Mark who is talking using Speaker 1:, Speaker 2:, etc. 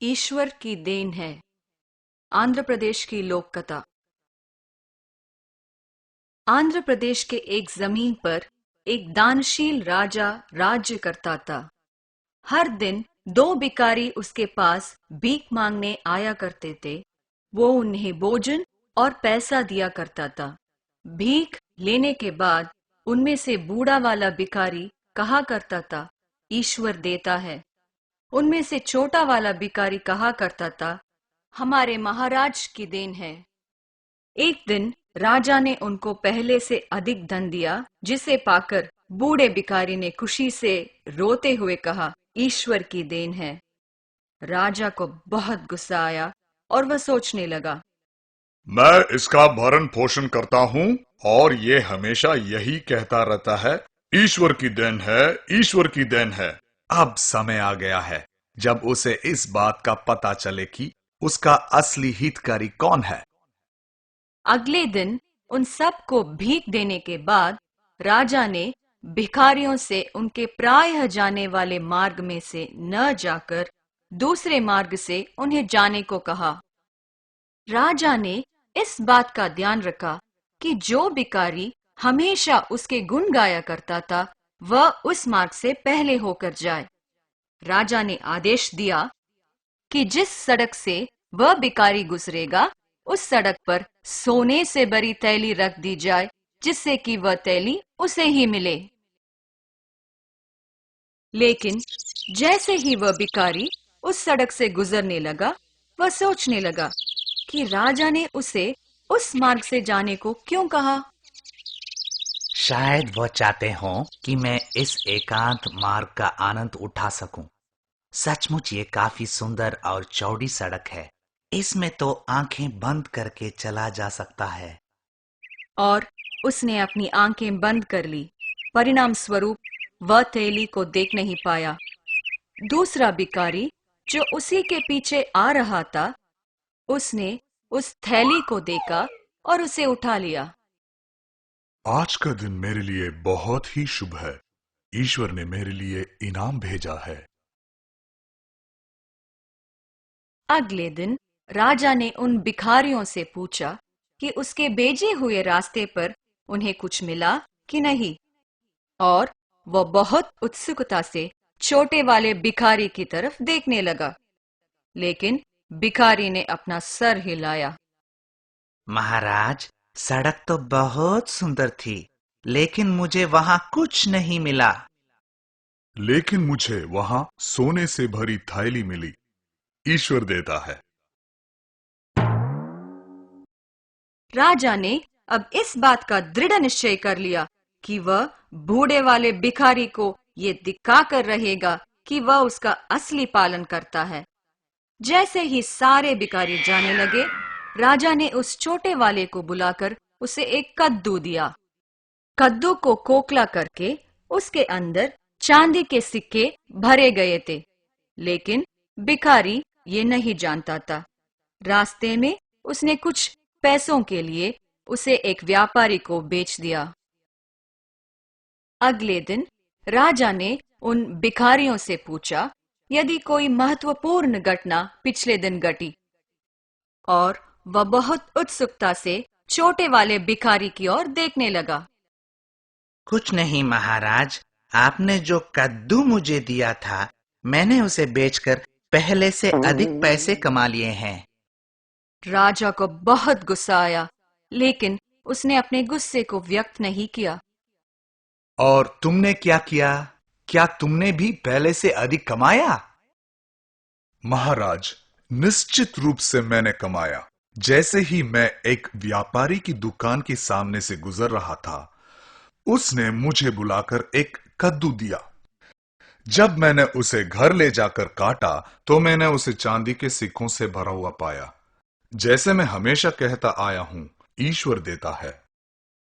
Speaker 1: ईश्वर की देन है। आंध्र प्रदेश की लोक कथा। आंध्र प्रदेश के एक जमीन पर एक दानशील राजा राज्य करता था। हर दिन दो भिखारी उसके पास भीख मांगने आया करते थे। वो उन्हें भोजन और पैसा दिया करता था। भीख लेने के बाद उनमें से बूढ़ा वाला भिखारी कहा करता था, ईश्वर देता है। उनमें से छोटा वाला भिखारी कहा करता था, हमारे महाराज की देन है। एक दिन राजा ने उनको पहले से अधिक धन दिया, जिसे पाकर बूढ़े भिखारी ने खुशी से रोते हुए कहा, ईश्वर की देन है। राजा को बहुत गुस्सा आया और वह सोचने लगा,
Speaker 2: मैं इसका भरण पोषण करता हूँ और ये हमेशा यही कहता रहता है, ईश्वर की देन है, ईश्वर की देन है। अब समय आ गया है जब उसे इस बात का पता चले कि उसका असली हितकारी कौन है।
Speaker 1: अगले दिन उन सब को भीख देने के बाद राजा ने भिखारियों से उनके प्रायः जाने वाले मार्ग में से न जाकर दूसरे मार्ग से उन्हें जाने को कहा। राजा ने इस बात का ध्यान रखा कि जो भिखारी हमेशा उसके गुण गाया करता था, वह उस मार्ग से पहले होकर जाए। राजा ने आदेश दिया कि जिस सड़क से वह भिखारी गुजरेगा, उस सड़क पर सोने से भरी थैली रख दी जाए, जिससे कि वह थैली उसे ही मिले। लेकिन जैसे ही वह भिखारी उस सड़क से गुजरने लगा, वह सोचने लगा कि राजा ने उसे उस मार्ग से जाने को क्यों कहा।
Speaker 3: शायद वह चाहते हों कि मैं इस एकांत मार्ग का आनंद उठा सकूं। सचमुच ये काफी सुंदर और चौड़ी सड़क है। इसमें तो आंखें बंद करके चला जा सकता है।
Speaker 1: और उसने अपनी आंखें बंद कर ली। परिणाम स्वरूप वह थैली को देख नहीं पाया। दूसरा भिखारी जो उसी के पीछे आ रहा था, उसने उस थैली को देखा और उसे उठा लिया।
Speaker 2: आज का दिन मेरे लिए बहुत ही शुभ है। ईश्वर ने मेरे लिए इनाम भेजा है।
Speaker 1: अगले दिन राजा ने उन भिखारियों से पूछा कि उसके भेजे हुए रास्ते पर उन्हें कुछ मिला कि नहीं, और वह बहुत उत्सुकता से छोटे वाले भिखारी की तरफ देखने लगा। लेकिन भिखारी ने अपना सर हिलाया।
Speaker 3: महाराज, सड़क तो बहुत सुंदर थी, लेकिन मुझे वहां कुछ नहीं मिला।
Speaker 2: लेकिन मुझे वहां सोने से भरी थैली मिली। ईश्वर देता है।
Speaker 1: राजा ने अब इस बात का दृढ़ निश्चय कर लिया कि वह बूढ़े वाले भिखारी को ये दिखाकर रहेगा कि वह उसका असली पालन करता है। जैसे ही सारे भिखारी जाने लगे, राजा ने उस छोटे वाले को बुलाकर उसे एक कद्दू दिया। कद्दू को खोखला करके उसके अंदर चांदी के सिक्के भरे गए थे, लेकिन भिखारी ये नहीं जानता था। रास्ते में उसने कुछ पैसों के लिए उसे एक व्यापारी को बेच दिया। अगले दिन राजा ने उन भिखारियों से पूछा यदि कोई महत्वपूर्ण घटना पिछले दिन घटी, और वह बहुत उत्सुकता से छोटे वाले भिखारी की ओर देखने लगा।
Speaker 3: कुछ नहीं महाराज, आपने जो कद्दू मुझे दिया था, मैंने उसे बेचकर पहले से अधिक पैसे कमा लिए हैं।
Speaker 1: राजा को बहुत गुस्सा आया, लेकिन उसने अपने गुस्से को व्यक्त नहीं किया।
Speaker 2: और तुमने क्या किया? क्या तुमने भी पहले से अधिक कमाया? महाराज, निश्चित रूप से मैंने कमाया। जैसे ही मैं एक व्यापारी की दुकान के सामने से गुजर रहा था, उसने मुझे बुलाकर एक कद्दू दिया। जब मैंने उसे घर ले जाकर काटा, तो मैंने उसे चांदी के सिक्कों से भरा हुआ पाया। जैसे मैं हमेशा कहता आया हूं, ईश्वर देता है।